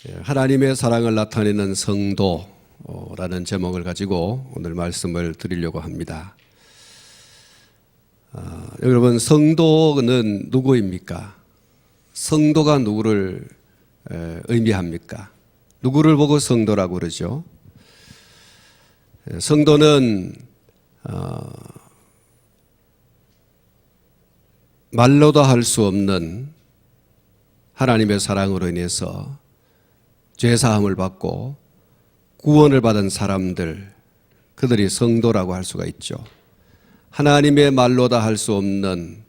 하나님의 사랑을 나타내는 성도라는 제목을 가지고 오늘 말씀을 드리려고 합니다. 여러분, 성도는 누구입니까? 성도가 누구를 의미합니까? 누구를 보고 성도라고 그러죠? 성도는 말로도 할 수 없는 하나님의 사랑으로 인해서 죄사함을 받고 구원을 받은 사람들, 그들이 성도라고 할 수가 있죠. 하나님의 말로 다 할 수 없는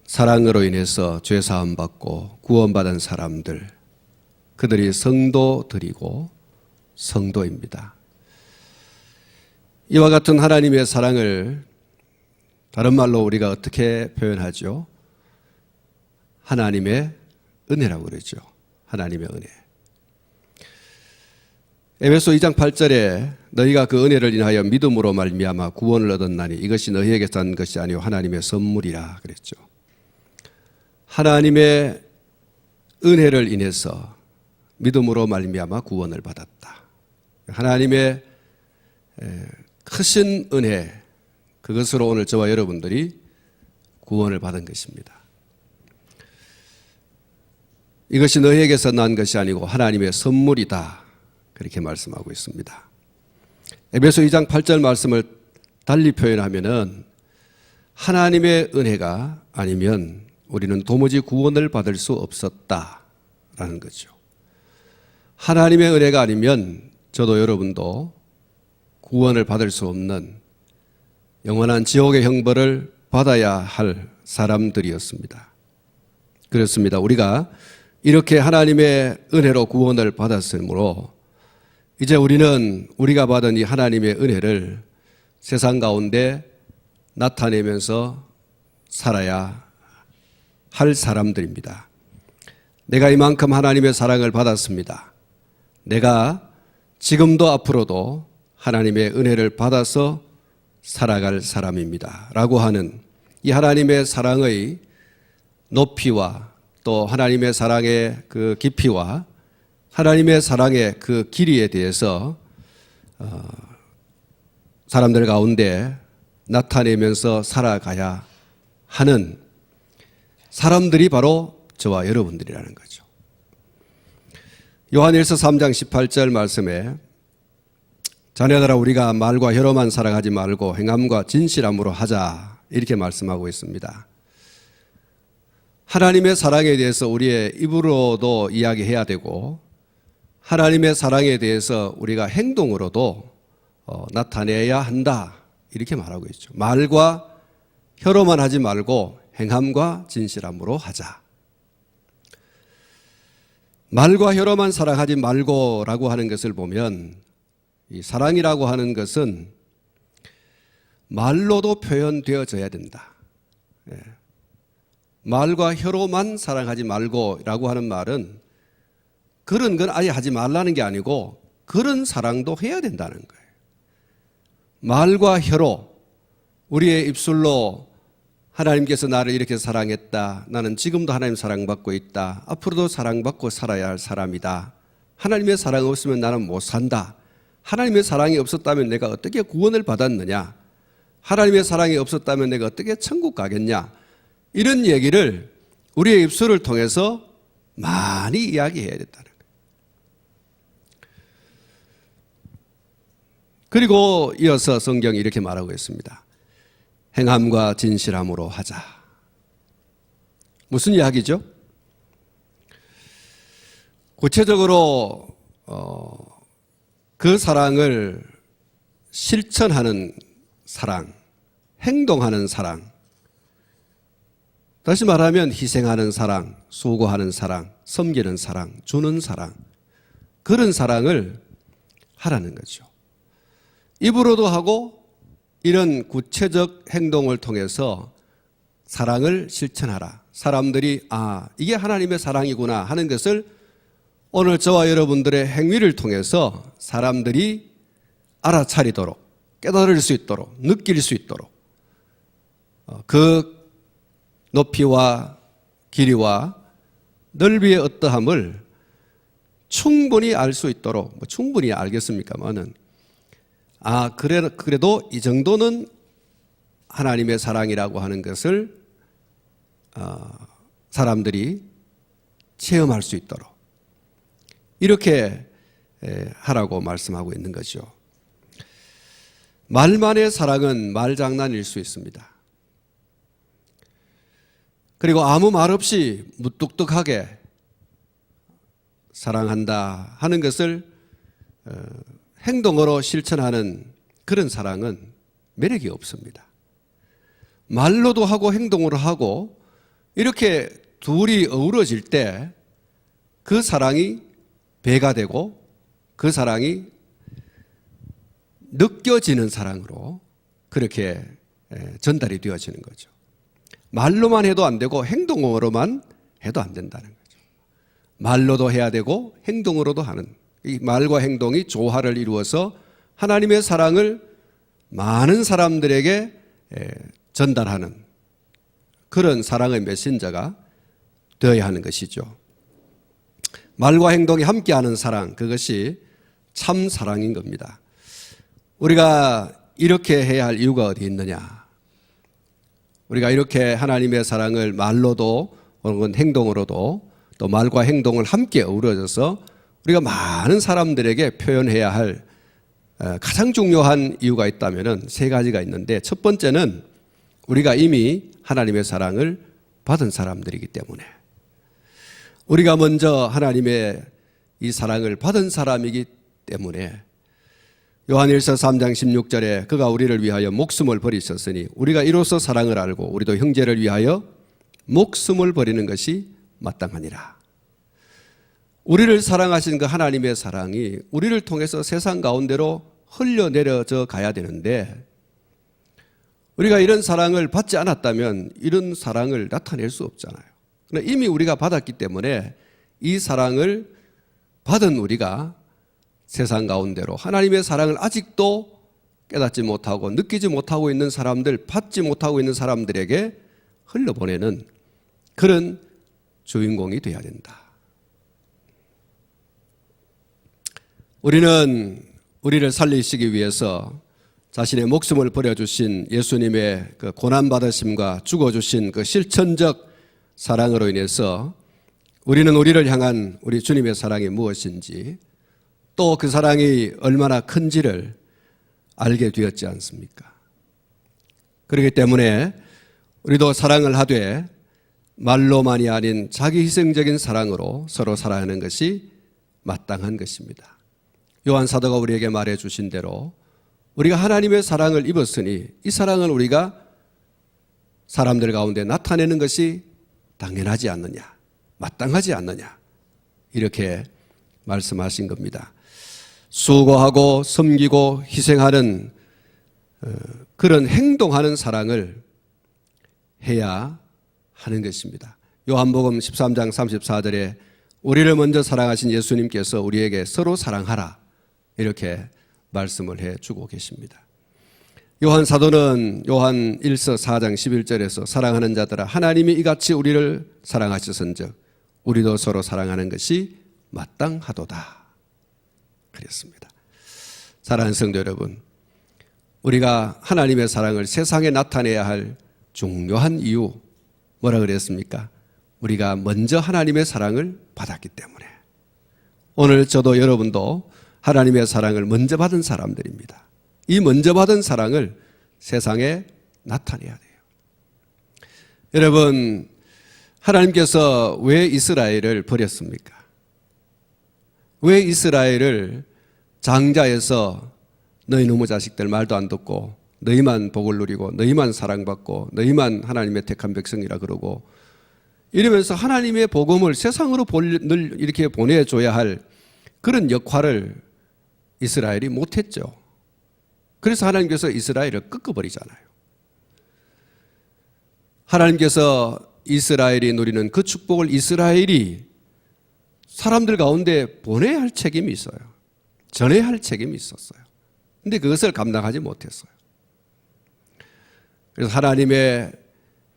사랑으로 인해서 죄사함 받고 구원받은 사람들, 그들이 성도들이고 성도입니다. 이와 같은 하나님의 사랑을 다른 말로 우리가 어떻게 표현하죠? 하나님의 은혜라고 그러죠. 하나님의 은혜. 에베소 2장 8절에 너희가 그 은혜를 인하여 믿음으로 말미암아 구원을 얻었나니 이것이 너희에게서 난 것이 아니요 하나님의 선물이라 그랬죠. 하나님의 은혜를 인해서 믿음으로 말미암아 구원을 받았다. 하나님의 크신 은혜, 그것으로 오늘 저와 여러분들이 구원을 받은 것입니다. 이것이 너희에게서 난 것이 아니고 하나님의 선물이다. 그렇게 말씀하고 있습니다. 에베소 2장 8절 말씀을 달리 표현하면은 하나님의 은혜가 아니면 우리는 도무지 구원을 받을 수 없었다라는 거죠. 하나님의 은혜가 아니면 저도 여러분도 구원을 받을 수 없는 영원한 지옥의 형벌을 받아야 할 사람들이었습니다. 그렇습니다. 우리가 이렇게 하나님의 은혜로 구원을 받았으므로 이제 우리는 우리가 받은 이 하나님의 은혜를 세상 가운데 나타내면서 살아야 할 사람들입니다. 내가 이만큼 하나님의 사랑을 받았습니다. 내가 지금도 앞으로도 하나님의 은혜를 받아서 살아갈 사람입니다. 라고 하는 이 하나님의 사랑의 높이와 또 하나님의 사랑의 그 깊이와 하나님의 사랑의 그 길이에 대해서 사람들 가운데 나타내면서 살아가야 하는 사람들이 바로 저와 여러분들이라는 거죠. 요한일서 3장 18절 말씀에 자녀들아 우리가 말과 혀로만 살아가지 말고 행함과 진실함으로 하자 이렇게 말씀하고 있습니다. 하나님의 사랑에 대해서 우리의 입으로도 이야기해야 되고 하나님의 사랑에 대해서 우리가 행동으로도 나타내야 한다 이렇게 말하고 있죠. 말과 혀로만 하지 말고 행함과 진실함으로 하자. 말과 혀로만 사랑하지 말고라고 하는 것을 보면 이 사랑이라고 하는 것은 말로도 표현되어져야 된다. 말과 혀로만 사랑하지 말고라고 하는 말은 그런 건 아예 하지 말라는 게 아니고 그런 사랑도 해야 된다는 거예요. 말과 혀로 우리의 입술로 하나님께서 나를 이렇게 사랑했다. 나는 지금도 하나님 사랑받고 있다. 앞으로도 사랑받고 살아야 할 사람이다. 하나님의 사랑 없으면 나는 못 산다. 하나님의 사랑이 없었다면 내가 어떻게 구원을 받았느냐? 하나님의 사랑이 없었다면 내가 어떻게 천국 가겠냐? 이런 얘기를 우리의 입술을 통해서 많이 이야기해야 된다는 거예요. 그리고 이어서 성경이 이렇게 말하고 있습니다. 행함과 진실함으로 하자. 무슨 이야기죠? 구체적으로 그 사랑을 실천하는 사랑, 행동하는 사랑, 다시 말하면 희생하는 사랑, 수고하는 사랑, 섬기는 사랑, 주는 사랑, 그런 사랑을 하라는 거죠. 입으로도 하고 이런 구체적 행동을 통해서 사랑을 실천하라. 사람들이 이게 하나님의 사랑이구나 하는 것을 오늘 저와 여러분들의 행위를 통해서 사람들이 알아차리도록, 깨달을 수 있도록, 느낄 수 있도록 그 높이와 길이와 넓이의 어떠함을 충분히 알 수 있도록, 충분히 알겠습니까만은, 그래도 이 정도는 하나님의 사랑이라고 하는 것을 사람들이 체험할 수 있도록 이렇게 하라고 말씀하고 있는 거죠. 말만의 사랑은 말장난일 수 있습니다. 그리고 아무 말 없이 무뚝뚝하게 사랑한다 하는 것을 행동으로 실천하는 그런 사랑은 매력이 없습니다. 말로도 하고 행동으로 하고 이렇게 둘이 어우러질 때 그 사랑이 배가 되고 그 사랑이 느껴지는 사랑으로 그렇게 전달이 되어지는 거죠. 말로만 해도 안 되고 행동으로만 해도 안 된다는 거죠. 말로도 해야 되고 행동으로도 하는, 이 말과 행동이 조화를 이루어서 하나님의 사랑을 많은 사람들에게 전달하는 그런 사랑의 메신저가 되어야 하는 것이죠. 말과 행동이 함께하는 사랑, 그것이 참 사랑인 겁니다. 우리가 이렇게 해야 할 이유가 어디 있느냐? 우리가 이렇게 하나님의 사랑을 말로도 혹은 행동으로도 또 말과 행동을 함께 어우러져서 우리가 많은 사람들에게 표현해야 할 가장 중요한 이유가 있다면 세 가지가 있는데, 첫 번째는 우리가 이미 하나님의 사랑을 받은 사람들이기 때문에, 우리가 먼저 하나님의 이 사랑을 받은 사람이기 때문에, 요한일서 3장 16절에 그가 우리를 위하여 목숨을 버리셨으니 우리가 이로써 사랑을 알고 우리도 형제를 위하여 목숨을 버리는 것이 마땅하니라. 우리를 사랑하신 그 하나님의 사랑이 우리를 통해서 세상 가운데로 흘러내려져 가야 되는데, 우리가 이런 사랑을 받지 않았다면 이런 사랑을 나타낼 수 없잖아요. 그러나 이미 우리가 받았기 때문에 이 사랑을 받은 우리가 세상 가운데로 하나님의 사랑을 아직도 깨닫지 못하고 느끼지 못하고 있는 사람들, 받지 못하고 있는 사람들에게 흘려보내는 그런 주인공이 되어야 된다. 우리는 우리를 살리시기 위해서 자신의 목숨을 버려주신 예수님의 그 고난받으심과 죽어주신 그 실천적 사랑으로 인해서 우리는 우리를 향한 우리 주님의 사랑이 무엇인지, 또 그 사랑이 얼마나 큰지를 알게 되었지 않습니까? 그렇기 때문에 우리도 사랑을 하되 말로만이 아닌 자기 희생적인 사랑으로 서로 살아가는 것이 마땅한 것입니다. 요한 사도가 우리에게 말해 주신 대로 우리가 하나님의 사랑을 입었으니 이 사랑을 우리가 사람들 가운데 나타내는 것이 당연하지 않느냐, 마땅하지 않느냐, 이렇게 말씀하신 겁니다. 수고하고 섬기고 희생하는 그런 행동하는 사랑을 해야 하는 것입니다. 요한복음 13장 34절에 우리를 먼저 사랑하신 예수님께서 우리에게 서로 사랑하라, 이렇게 말씀을 해주고 계십니다. 요한 사도는 요한 1서 4장 11절에서 사랑하는 자들아 하나님이 이같이 우리를 사랑하셨은즉 우리도 서로 사랑하는 것이 마땅하도다, 그랬습니다. 사랑하는 성도 여러분, 우리가 하나님의 사랑을 세상에 나타내야 할 중요한 이유 뭐라 그랬습니까? 우리가 먼저 하나님의 사랑을 받았기 때문에. 오늘 저도 여러분도 하나님의 사랑을 먼저 받은 사람들입니다. 이 먼저 받은 사랑을 세상에 나타내야 돼요. 여러분, 하나님께서 왜 이스라엘을 버렸습니까? 왜 이스라엘을 장자에서 너희 노무 자식들 말도 안 듣고 너희만 복을 누리고 너희만 사랑받고 너희만 하나님의 택한 백성이라 그러고 이러면서 하나님의 복음을 세상으로 늘 이렇게 보내줘야 할 그런 역할을 이스라엘이 못했죠. 그래서 하나님께서 이스라엘을 꺾어버리잖아요. 하나님께서 이스라엘이 누리는 그 축복을 이스라엘이 사람들 가운데 보내야 할 책임이 있어요. 전해야 할 책임이 있었어요. 근데 그것을 감당하지 못했어요. 그래서 하나님의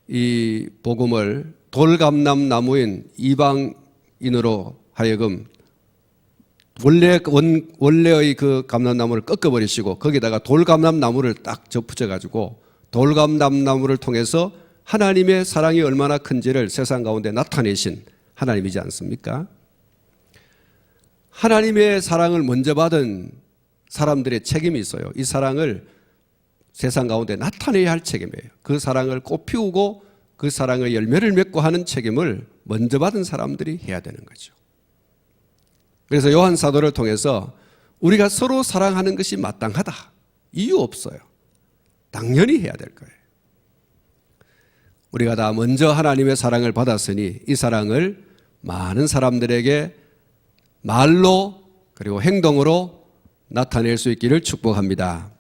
이 복음을 돌감람 나무인 이방인으로 하여금 원래의 그 감람나무를 꺾어버리시고 거기다가 돌감람나무를 딱 접붙여가지고 돌감람나무를 통해서 하나님의 사랑이 얼마나 큰지를 세상 가운데 나타내신 하나님이지 않습니까? 하나님의 사랑을 먼저 받은 사람들의 책임이 있어요. 이 사랑을 세상 가운데 나타내야 할 책임이에요. 그 사랑을 꽃피우고 그 사랑의 열매를 맺고 하는 책임을 먼저 받은 사람들이 해야 되는 거죠. 그래서 요한 사도를 통해서 우리가 서로 사랑하는 것이 마땅하다. 이유 없어요. 당연히 해야 될 거예요. 우리가 다 먼저 하나님의 사랑을 받았으니 이 사랑을 많은 사람들에게 말로 그리고 행동으로 나타낼 수 있기를 축복합니다.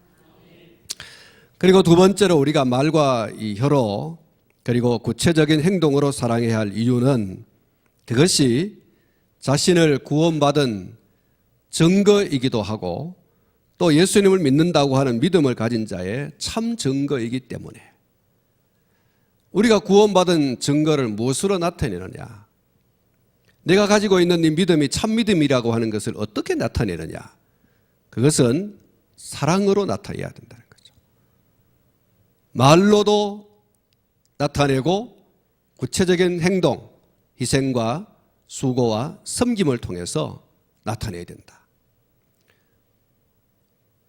그리고 두 번째로 우리가 말과 이 혀로 그리고 구체적인 행동으로 사랑해야 할 이유는 그것이 자신을 구원받은 증거이기도 하고 또 예수님을 믿는다고 하는 믿음을 가진 자의 참 증거이기 때문에 우리가 구원받은 증거를 무엇으로 나타내느냐? 내가 가지고 있는 이 믿음이 참 믿음이라고 하는 것을 어떻게 나타내느냐? 그것은 사랑으로 나타내야 된다는 거죠. 말로도 나타내고 구체적인 행동, 희생과 수고와 섬김을 통해서 나타내야 된다.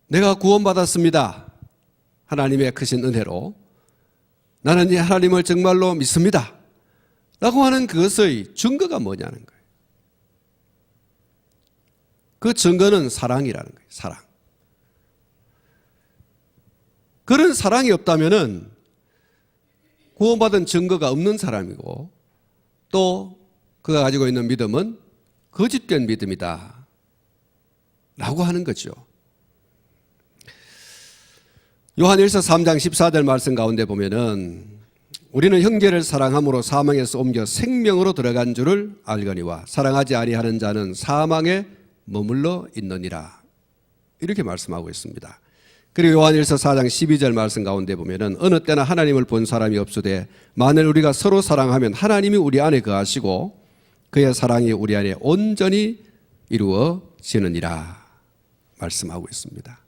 내가 구원받았습니다. 하나님의 크신 은혜로 나는 이 하나님을 정말로 믿습니다. 라고 하는 그것의 증거가 뭐냐는 거예요. 그 증거는 사랑이라는 거예요. 사랑. 그런 사랑이 없다면은 구원받은 증거가 없는 사람이고 또 그가 가지고 있는 믿음은 거짓된 믿음이다. 라고 하는 거죠. 요한일서 3장 14절 말씀 가운데 보면은 우리는 형제를 사랑함으로 사망에서 옮겨 생명으로 들어간 줄을 알거니와 사랑하지 아니하는 자는 사망에 머물러 있느니라. 이렇게 말씀하고 있습니다. 그리고 요한일서 4장 12절 말씀 가운데 보면은 어느 때나 하나님을 본 사람이 없으되 만일 우리가 서로 사랑하면 하나님이 우리 안에 거하시고 그의 사랑이 우리 안에 온전히 이루어지느니라 말씀하고 있습니다.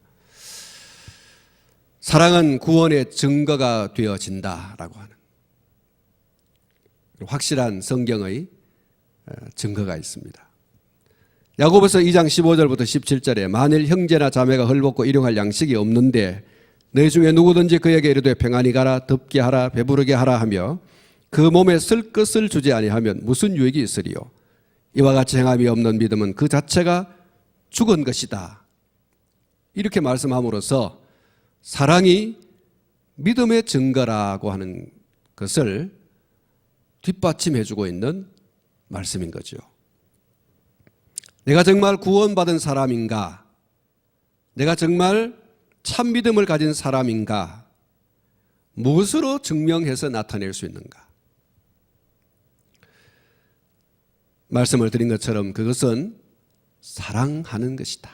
사랑은 구원의 증거가 되어진다라고 하는 확실한 성경의 증거가 있습니다. 야고보서 2장 15절부터 17절에 만일 형제나 자매가 헐벗고 일용할 양식이 없는데 내 중에 누구든지 그에게 이르되 평안히 가라 덥게 하라 배부르게 하라 하며 그 몸에 쓸 것을 주지 아니하면 무슨 유익이 있으리요. 이와 같이 행함이 없는 믿음은 그 자체가 죽은 것이다. 이렇게 말씀함으로써 사랑이 믿음의 증거라고 하는 것을 뒷받침해주고 있는 말씀인 거죠. 내가 정말 구원받은 사람인가? 내가 정말 참 믿음을 가진 사람인가? 무엇으로 증명해서 나타낼 수 있는가? 말씀을 드린 것처럼 그것은 사랑하는 것이다.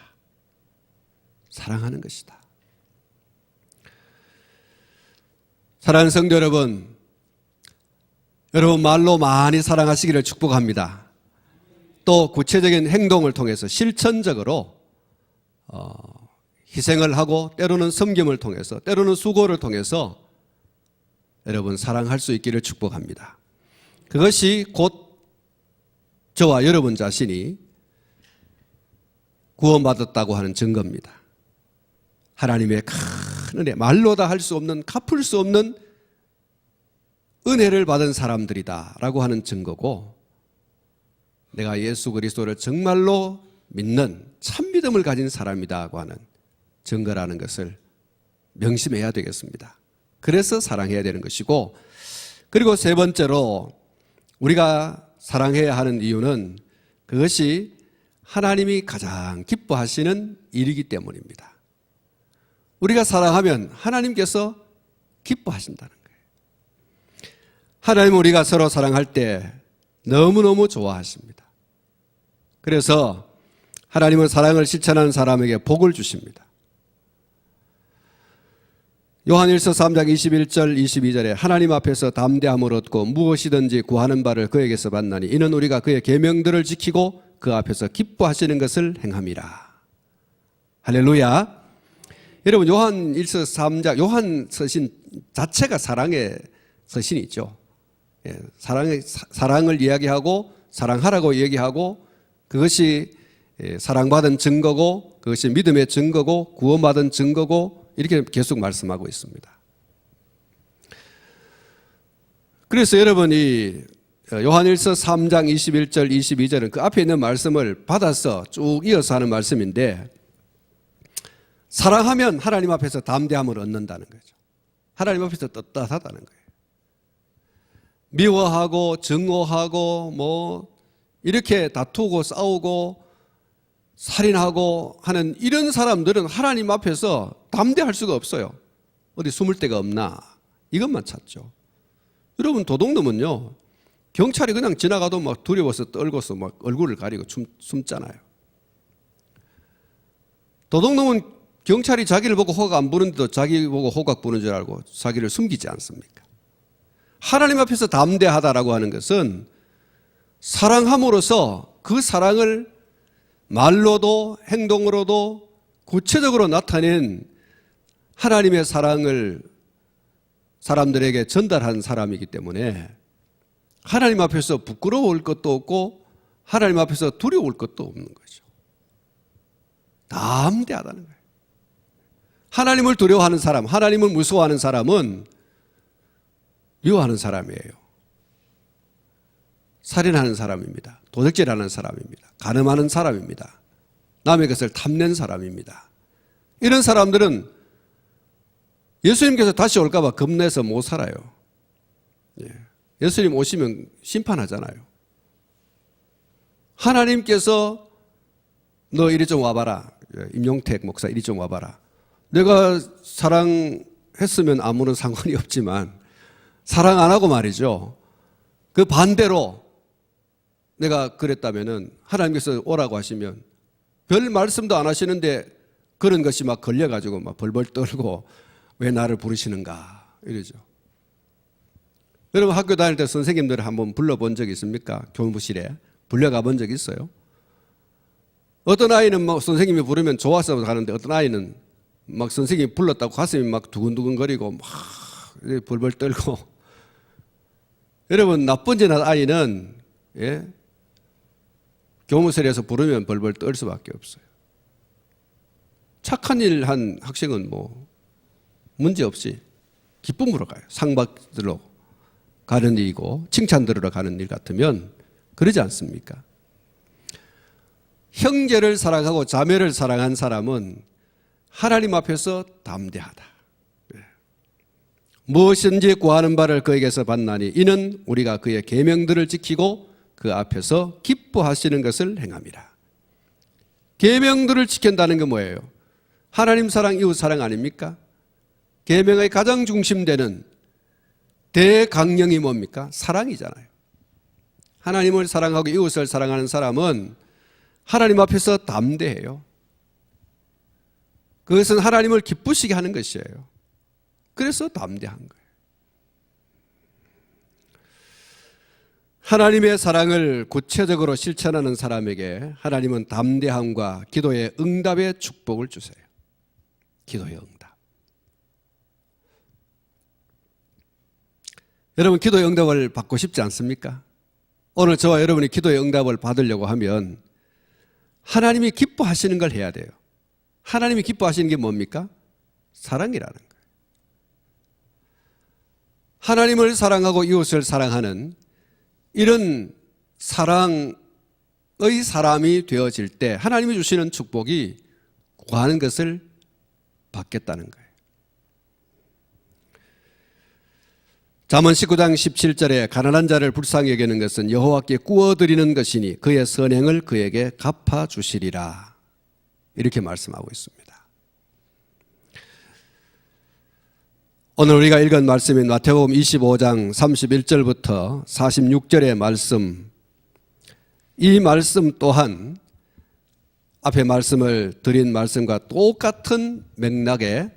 사랑하는 것이다. 사랑하는 성도 여러분, 여러분 말로 많이 사랑하시기를 축복합니다. 또 구체적인 행동을 통해서 실천적으로 희생을 하고 때로는 섬김을 통해서 때로는 수고를 통해서 여러분 사랑할 수 있기를 축복합니다. 그것이 곧 저와 여러분 자신이 구원받았다고 하는 증거입니다. 하나님의 큰 은혜, 말로 다 할 수 없는 갚을 수 없는 은혜를 받은 사람들이다 라고 하는 증거고 내가 예수 그리스도를 정말로 믿는 참 믿음을 가진 사람이다고 하는 증거라는 것을 명심해야 되겠습니다. 그래서 사랑해야 되는 것이고 그리고 세 번째로 우리가 사랑해야 하는 이유는 그것이 하나님이 가장 기뻐하시는 일이기 때문입니다. 우리가 사랑하면 하나님께서 기뻐하신다는 거예요. 하나님은 우리가 서로 사랑할 때 너무너무 좋아하십니다. 그래서 하나님은 사랑을 실천하는 사람에게 복을 주십니다. 요한일서 3장 21절 22절에 하나님 앞에서 담대함을 얻고 무엇이든지 구하는 바를 그에게서 받나니 이는 우리가 그의 계명들을 지키고 그 앞에서 기뻐하시는 것을 행함이라. 할렐루야. 여러분, 요한 1서 3장, 요한 서신 자체가 사랑의 서신이죠. 예, 사랑을 이야기하고 사랑하라고 얘기하고 그것이 사랑받은 증거고 그것이 믿음의 증거고 구원받은 증거고 이렇게 계속 말씀하고 있습니다. 그래서 여러분이 요한일서 3장 21절 22절은 그 앞에 있는 말씀을 받아서 쭉 이어서 하는 말씀인데 사랑하면 하나님 앞에서 담대함을 얻는다는 거죠. 하나님 앞에서 떳떳하다는 거예요. 미워하고 증오하고 뭐 이렇게 다투고 싸우고 살인하고 하는 이런 사람들은 하나님 앞에서 담대할 수가 없어요. 어디 숨을 데가 없나 이것만 찾죠. 여러분, 도둑놈은요 경찰이 그냥 지나가도 막 두려워서 떨고서 막 얼굴을 가리고 숨잖아요. 도둑놈은 경찰이 자기를 보고 호각 안 부는데도 자기 보고 호각 부는 줄 알고 자기를 숨기지 않습니까? 하나님 앞에서 담대하다라고 하는 것은 사랑함으로써 그 사랑을 말로도 행동으로도 구체적으로 나타낸 하나님의 사랑을 사람들에게 전달한 사람이기 때문에 하나님 앞에서 부끄러울 것도 없고 하나님 앞에서 두려울 것도 없는 거죠. 담대하다는 거예요. 하나님을 두려워하는 사람, 하나님을 무서워하는 사람은 미워하는 사람이에요. 살인하는 사람입니다. 도둑질하는 사람입니다. 간음하는 사람입니다. 남의 것을 탐낸 사람입니다. 이런 사람들은 예수님께서 다시 올까 봐 겁내서 못 살아요. 예수님 오시면 심판하잖아요. 하나님께서 너 이리 좀 와봐라. 임용택 목사 이리 좀 와봐라. 내가 사랑했으면 아무런 상관이 없지만 사랑 안 하고 말이죠. 그 반대로 내가 그랬다면은 하나님께서 오라고 하시면 별 말씀도 안 하시는데 그런 것이 막 걸려가지고 막 벌벌 떨고 왜 나를 부르시는가 이러죠. 여러분 학교 다닐 때 선생님들을 한번 불러본 적 있습니까? 교무실에 불려가 본 적 있어요? 어떤 아이는 막 선생님이 부르면 좋아서 가는데 어떤 아이는 막 선생님이 불렀다고 가슴이 막 두근두근거리고 막 벌벌 떨고 여러분 나쁜 짓 한 아이는 교무실에서 부르면 벌벌 떨 수밖에 없어요. 착한 일 한 학생은 뭐 문제 없이 기쁨으로 가요. 상 받으러 가는 일이고 칭찬 들으러 가는 일 같으면 그러지 않습니까? 형제를 사랑하고 자매를 사랑한 사람은 하나님 앞에서 담대하다. 무엇인지 구하는 바를 그에게서 받나니 이는 우리가 그의 계명들을 지키고 그 앞에서 기뻐하시는 것을 행함이라. 계명들을 지킨다는 게 뭐예요? 하나님 사랑, 이웃 사랑 아닙니까? 계명의 가장 중심되는 대강령이 뭡니까? 사랑이잖아요. 하나님을 사랑하고 이웃을 사랑하는 사람은 하나님 앞에서 담대해요. 그것은 하나님을 기쁘시게 하는 것이에요. 그래서 담대한 거예요. 하나님의 사랑을 구체적으로 실천하는 사람에게 하나님은 담대함과 기도의 응답의 축복을 주세요. 기도의 응답. 여러분 기도의 응답을 받고 싶지 않습니까? 오늘 저와 여러분이 기도의 응답을 받으려고 하면 하나님이 기뻐하시는 걸 해야 돼요. 하나님이 기뻐하시는 게 뭡니까? 사랑이라는 거예요. 하나님을 사랑하고 이웃을 사랑하는 이런 사랑의 사람이 되어질 때 하나님이 주시는 축복이 구하는 것을 받겠다는 거예요. 잠언 19장 17절에 가난한 자를 불쌍히 여기는 것은 여호와께 구워드리는 것이니 그의 선행을 그에게 갚아주시리라. 이렇게 말씀하고 있습니다. 오늘 우리가 읽은 말씀인 마태복음 25장 31절부터 46절의 말씀, 이 말씀 또한 앞에 말씀을 드린 말씀과 똑같은 맥락의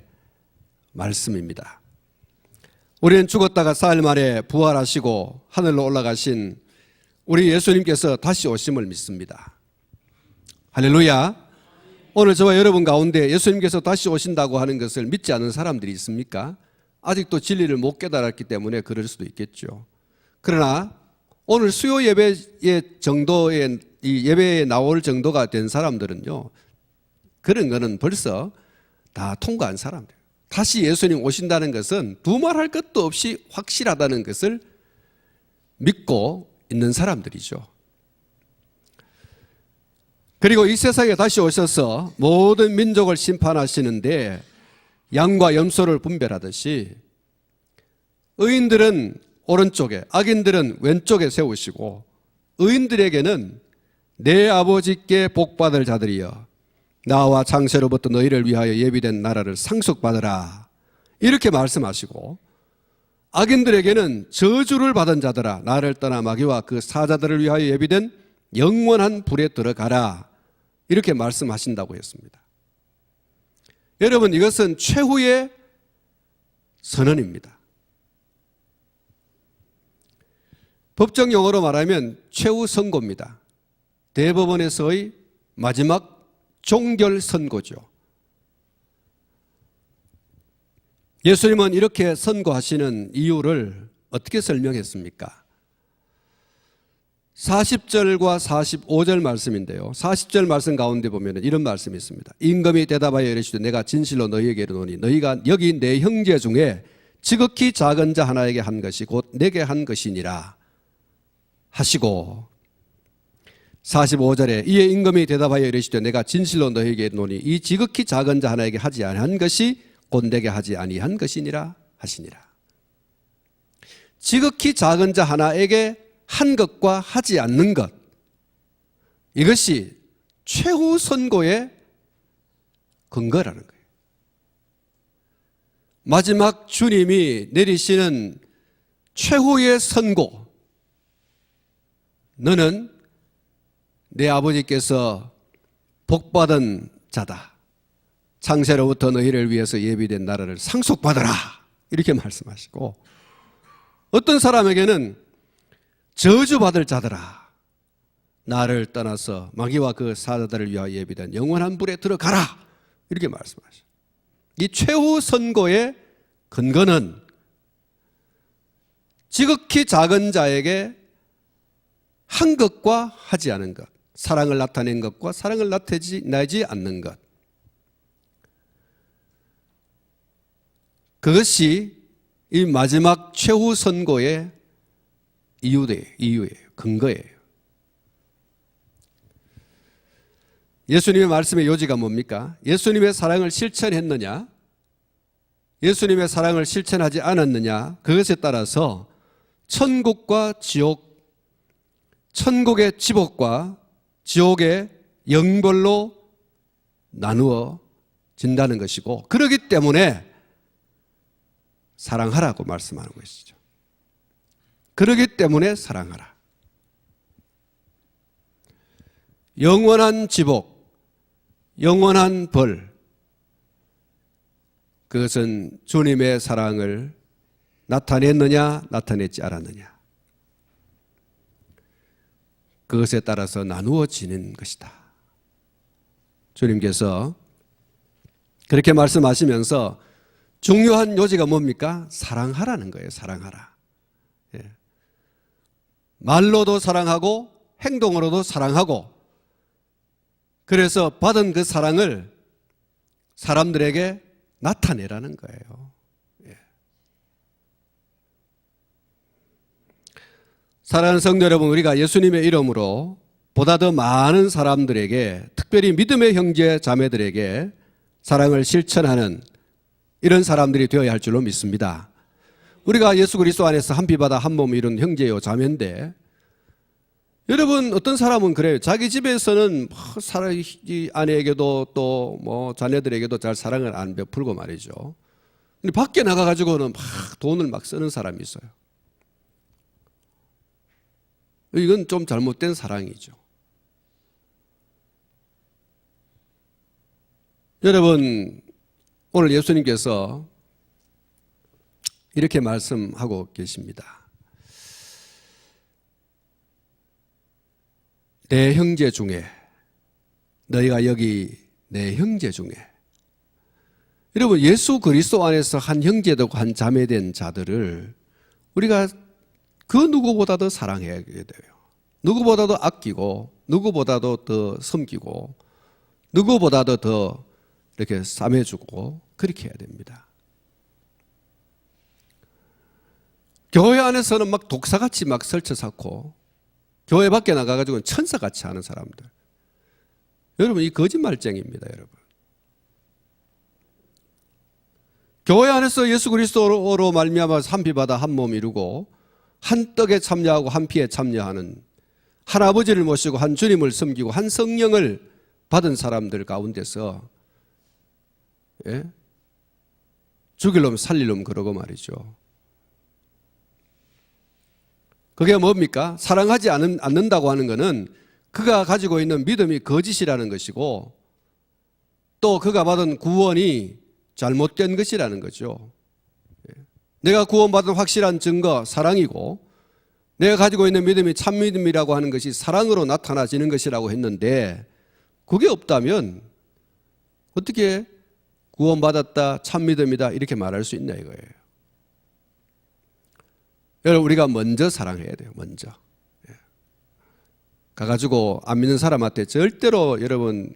말씀입니다. 우리는 죽었다가 사흘 만에 부활하시고 하늘로 올라가신 우리 예수님께서 다시 오심을 믿습니다. 할렐루야. 오늘 저와 여러분 가운데 예수님께서 다시 오신다고 하는 것을 믿지 않는 사람들이 있습니까? 아직도 진리를 못 깨달았기 때문에 그럴 수도 있겠죠. 그러나 오늘 수요 예배의 정도의 이 예배에 나올 정도가 된 사람들은요, 그런 거는 벌써 다 통과한 사람들. 다시 예수님 오신다는 것은 두말할 것도 없이 확실하다는 것을 믿고 있는 사람들이죠. 그리고 이 세상에 다시 오셔서 모든 민족을 심판하시는데 양과 염소를 분별하듯이 의인들은 오른쪽에, 악인들은 왼쪽에 세우시고 의인들에게는 내 아버지께 복받을 자들이여 나와 창세로부터 너희를 위하여 예비된 나라를 상속받으라 이렇게 말씀하시고, 악인들에게는 저주를 받은 자들아 나를 떠나 마귀와 그 사자들을 위하여 예비된 영원한 불에 들어가라 이렇게 말씀하신다고 했습니다. 여러분, 이것은 최후의 선언입니다. 법정 용어로 말하면 최후 선고입니다. 대법원에서의 마지막 종결 선고죠. 예수님은 이렇게 선고하시는 이유를 어떻게 설명했습니까? 40절과 45절 말씀인데요, 40절 말씀 가운데 보면 이런 말씀이 있습니다. 임금이 대답하여 이르시되 내가 진실로 너희에게 이르노니 너희가 여기 내 형제 중에 지극히 작은 자 하나에게 한 것이 곧 내게 한 것이니라 하시고, 45절에 이에 임금이 대답하여 이르시되 내가 진실로 너희에게 이르노니 이 지극히 작은 자 하나에게 하지 아니한 것이 곧 내게 하지 아니한 것이니라 하시니라. 지극히 작은 자 하나에게 한 것과 하지 않는 것, 이것이 최후 선고의 근거라는 거예요. 마지막 주님이 내리시는 최후의 선고, 너는 내 아버지께서 복받은 자다, 창세로부터 너희를 위해서 예비된 나라를 상속받으라 이렇게 말씀하시고, 어떤 사람에게는 저주받을 자들아 나를 떠나서 마귀와 그 사자들을 위하여 예비된 영원한 불에 들어가라 이렇게 말씀하셔요. 이 최후 선고의 근거는 지극히 작은 자에게 한 것과 하지 않은 것, 사랑을 나타낸 것과 사랑을 나타내지 않는 것, 그것이 이 마지막 최후 선고의 이유예요. 근거예요. 예수님의 말씀의 요지가 뭡니까? 예수님의 사랑을 실천했느냐, 예수님의 사랑을 실천하지 않았느냐, 그것에 따라서 천국과 지옥, 천국의 지복과 지옥의 영벌로 나누어진다는 것이고, 그렇기 때문에 사랑하라고 말씀하는 것이죠. 그렇기 때문에 사랑하라. 영원한 지복, 영원한 벌, 그것은 주님의 사랑을 나타냈느냐 나타내지 않았느냐, 그것에 따라서 나누어지는 것이다. 주님께서 그렇게 말씀하시면서 중요한 요지가 뭡니까? 사랑하라는 거예요. 사랑하라. 예. 말로도 사랑하고 행동으로도 사랑하고, 그래서 받은 그 사랑을 사람들에게 나타내라는 거예요. 예. 사랑하는 성도 여러분, 우리가 예수님의 이름으로 보다 더 많은 사람들에게, 특별히 믿음의 형제 자매들에게 사랑을 실천하는 이런 사람들이 되어야 할 줄로 믿습니다. 우리가 예수 그리스도 안에서 한 피바다 한 몸 이룬 형제요 자매인데, 여러분 어떤 사람은 그래요. 자기 집에서는 아내에게도 또 뭐 자녀들에게도 잘 사랑을 안 베풀고 말이죠. 근데 밖에 나가가지고는 막 돈을 막 쓰는 사람이 있어요. 이건 좀 잘못된 사랑이죠. 여러분, 오늘 예수님께서 이렇게 말씀하고 계십니다. 내 형제 중에 너희가 여기 내 형제 중에, 여러분 예수 그리스도 안에서 한 형제되고 한 자매된 자들을 우리가 그 누구보다도 사랑해야 돼요. 누구보다도 아끼고 누구보다도 더 섬기고 누구보다도 더 이렇게 싸매주고 그렇게 해야 됩니다. 교회 안에서는 막 독사같이 막 설쳐쌓고 교회 밖에 나가가지고는 천사같이 하는 사람들, 여러분 이 거짓말쟁이입니다. 여러분 교회 안에서 예수 그리스도로 말미암아 한 피 받아 한 몸 이루고 한 떡에 참여하고 한 피에 참여하는, 한 아버지를 모시고 한 주님을 섬기고 한 성령을 받은 사람들 가운데서 죽일 놈 살릴 놈 그러고 말이죠. 그게 뭡니까? 사랑하지 않는다고 하는 것은 그가 가지고 있는 믿음이 거짓이라는 것이고 또 그가 받은 구원이 잘못된 것이라는 거죠. 내가 구원받은 확실한 증거 사랑이고 내가 가지고 있는 믿음이 참 믿음이라고 하는 것이 사랑으로 나타나지는 것이라고 했는데 그게 없다면 어떻게 구원받았다 참 믿음이다 이렇게 말할 수 있나 이거예요. 여러분 우리가 먼저 사랑해야 돼요. 먼저 가가지고 안 믿는 사람한테 절대로 여러분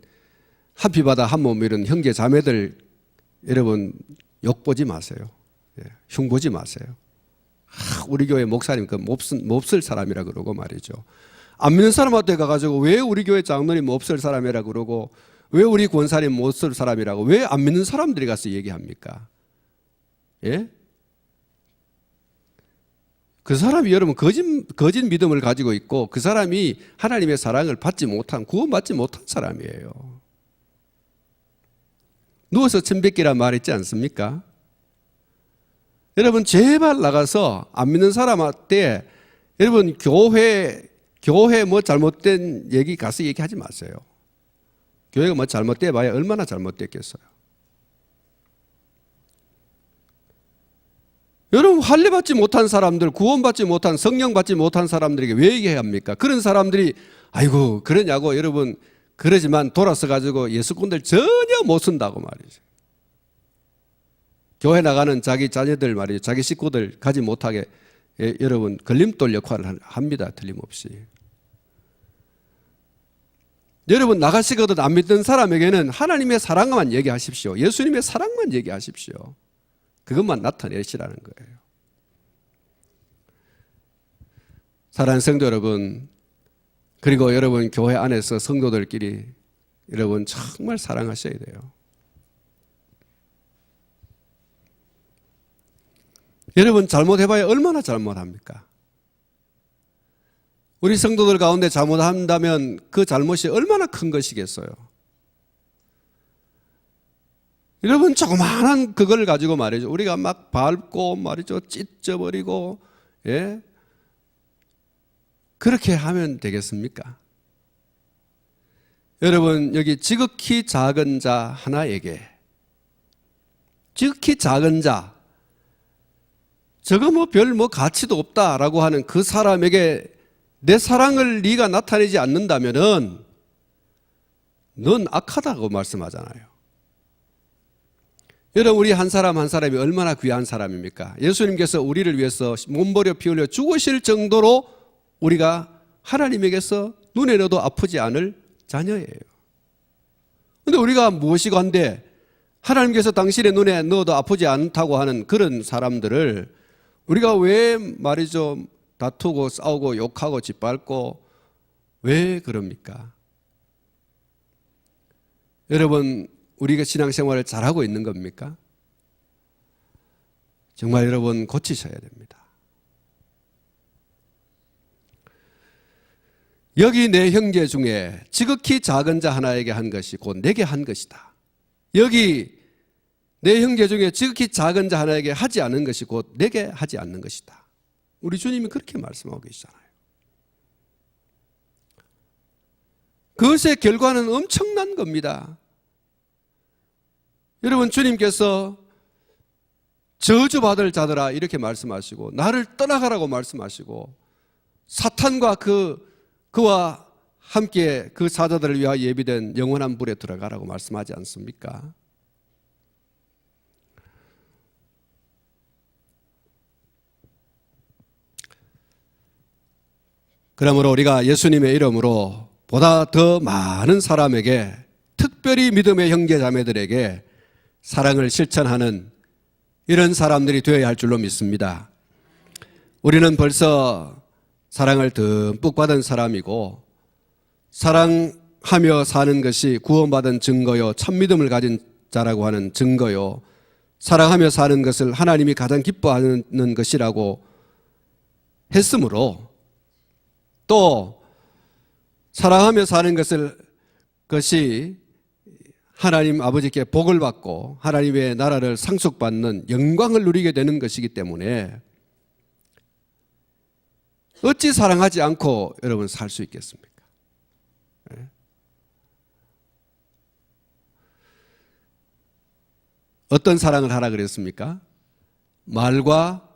한 피 받아 한 몸 이룬 형제 자매들 여러분 욕보지 마세요. 흉보지 마세요. 우리 교회 목사님 그 몹쓸 사람이라 그러고 말이죠. 안 믿는 사람한테 가가지고 왜 우리 교회 장로님 몹쓸 사람이라 그러고 왜 우리 권사님 몹쓸 사람이라고 왜 안 믿는 사람들이 가서 얘기합니까? 예? 그 사람이 여러분 거짓 믿음을 가지고 있고 그 사람이 하나님의 사랑을 받지 못한, 구원받지 못한 사람이에요. 누워서 침뱉기란 말 있지 않습니까? 여러분 제발 나가서 안 믿는 사람한테 여러분 교회 뭐 잘못된 얘기 가서 얘기하지 마세요. 교회가 뭐 잘못돼 봐야 얼마나 잘못됐겠어요. 여러분 할례받지 못한 사람들, 구원받지 못한, 성령 받지 못한 사람들에게 왜 얘기해야 합니까? 그런 사람들이 아이고 그러냐고 여러분 그러지만 돌아서 가지고 예수꾼들 전혀 못 쓴다고 말이죠. 교회 나가는 자기 자녀들 말이죠. 자기 식구들 가지 못하게 여러분 걸림돌 역할을 합니다. 틀림없이. 여러분 나가시거든 안 믿는 사람에게는 하나님의 사랑만 얘기하십시오. 예수님의 사랑만 얘기하십시오. 그것만 나타내시라는 거예요. 사랑하는 성도 여러분, 그리고 여러분 교회 안에서 성도들끼리 여러분 정말 사랑하셔야 돼요. 여러분 잘못해봐야 얼마나 잘못합니까? 우리 성도들 가운데 잘못한다면 그 잘못이 얼마나 큰 것이겠어요. 여러분 조그마한 그걸 가지고 말이죠. 우리가 막 밟고 말이죠. 찢어버리고 그렇게 하면 되겠습니까? 여러분 여기 지극히 작은 자 하나에게, 지극히 작은 자, 저거 뭐 별 가치도 없다라고 하는 그 사람에게 내 사랑을 네가 나타내지 않는다면은 넌 악하다고 말씀하잖아요. 여러분 우리 한 사람 한 사람이 얼마나 귀한 사람입니까? 예수님께서 우리를 위해서 몸버려 피 흘려 죽으실 정도로 우리가 하나님에게서 눈에 넣어도 아프지 않을 자녀예요. 그런데 우리가 무엇이고 한데 하나님께서 당신의 눈에 넣어도 아프지 않다고 하는 그런 사람들을 우리가 왜 말이죠 다투고 싸우고 욕하고 짓밟고 왜 그럽니까? 여러분 우리가 신앙생활을 잘하고 있는 겁니까? 정말 여러분 고치셔야 됩니다. 여기 내 형제 중에 지극히 작은 자 하나에게 한 것이 곧 내게 한 것이다. 여기 내 형제 중에 지극히 작은 자 하나에게 하지 않은 것이 곧 내게 하지 않는 것이다. 우리 주님이 그렇게 말씀하고 계시잖아요. 그것의 결과는 엄청난 겁니다. 여러분 주님께서 저주받을 자들아 이렇게 말씀하시고 나를 떠나가라고 말씀하시고 사탄과 그와 함께 그 사자들을 위하여 예비된 영원한 불에 들어가라고 말씀하지 않습니까? 그러므로 우리가 예수님의 이름으로 보다 더 많은 사람에게, 특별히 믿음의 형제 자매들에게 사랑을 실천하는 이런 사람들이 되어야 할 줄로 믿습니다. 우리는 벌써 사랑을 듬뿍 받은 사람이고, 사랑하며 사는 것이 구원받은 증거요, 참 믿음을 가진 자라고 하는 증거요, 사랑하며 사는 것을 하나님이 가장 기뻐하는 것이라고 했으므로, 또 사랑하며 사는 것이 하나님 아버지께 복을 받고 하나님의 나라를 상속받는 영광을 누리게 되는 것이기 때문에 어찌 사랑하지 않고 여러분 살 수 있겠습니까? 어떤 사랑을 하라 그랬습니까? 말과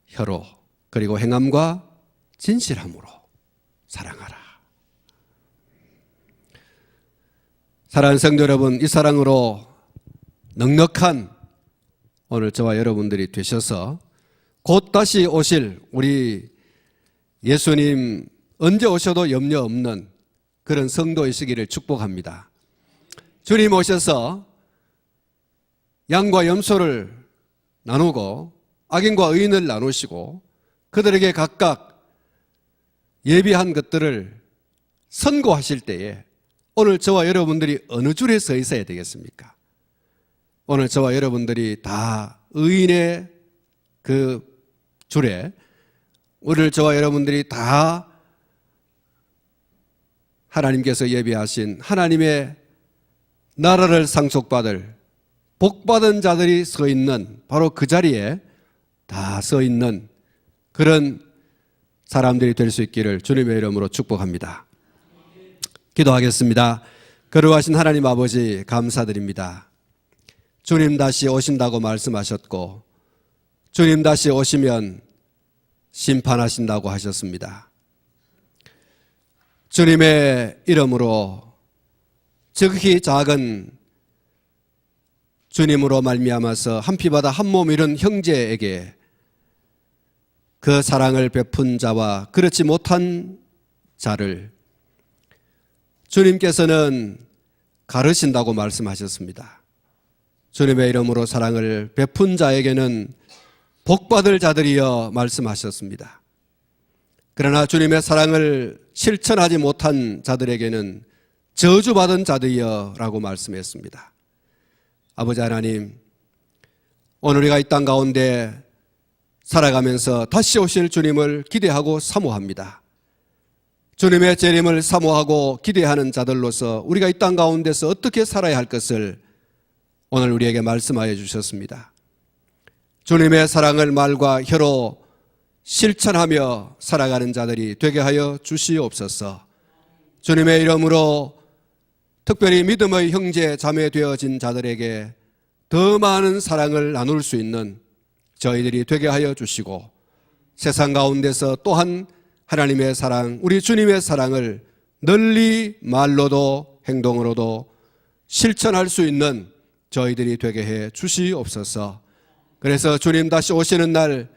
혀로, 그리고 행함과 진실함으로 사랑하라. 사랑하는 성도 여러분, 이 사랑으로 넉넉한 오늘 저와 여러분들이 되셔서 곧 다시 오실 우리 예수님 언제 오셔도 염려 없는 그런 성도이시기를 축복합니다. 주님 오셔서 양과 염소를 나누고 악인과 의인을 나누시고 그들에게 각각 예비한 것들을 선고하실 때에 오늘 저와 여러분들이 어느 줄에 서 있어야 되겠습니까? 오늘 저와 여러분들이 다 의인의 그 줄에, 오늘 저와 여러분들이 다 하나님께서 예비하신 하나님의 나라를 상속받을 복받은 자들이 서 있는 바로 그 자리에 다 서 있는 그런 사람들이 될 수 있기를 주님의 이름으로 축복합니다. 기도하겠습니다. 거룩하신 하나님 아버지, 감사드립니다. 주님 다시 오신다고 말씀하셨고 주님 다시 오시면 심판하신다고 하셨습니다. 주님의 이름으로 지극히 작은 주님으로 말미암아서 한 피바다 한 몸 이룬 형제에게 그 사랑을 베푼 자와 그렇지 못한 자를 주님께서는 가르신다고 말씀하셨습니다. 주님의 이름으로 사랑을 베푼 자에게는 복받을 자들이여 말씀하셨습니다. 그러나 주님의 사랑을 실천하지 못한 자들에게는 저주받은 자들이여 라고 말씀했습니다. 아버지 하나님, 오늘 우리가 이 땅 가운데 살아가면서 다시 오실 주님을 기대하고 사모합니다. 주님의 재림을 사모하고 기대하는 자들로서 우리가 이 땅 가운데서 어떻게 살아야 할 것을 오늘 우리에게 말씀하여 주셨습니다. 주님의 사랑을 말과 혀로 실천하며 살아가는 자들이 되게 하여 주시옵소서. 주님의 이름으로 특별히 믿음의 형제 자매 되어진 자들에게 더 많은 사랑을 나눌 수 있는 저희들이 되게 하여 주시고 세상 가운데서 또한 하나님의 사랑, 우리 주님의 사랑을 널리 말로도 행동으로도 실천할 수 있는 저희들이 되게 해 주시옵소서. 그래서 주님 다시 오시는 날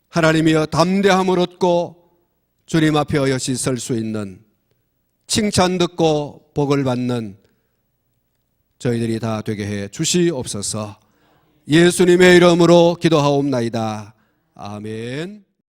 하나님이여 담대함을 얻고 주님 앞에 어여시 설 수 있는, 칭찬 듣고 복을 받는 저희들이 다 되게 해 주시옵소서. 예수님의 이름으로 기도하옵나이다. 아멘.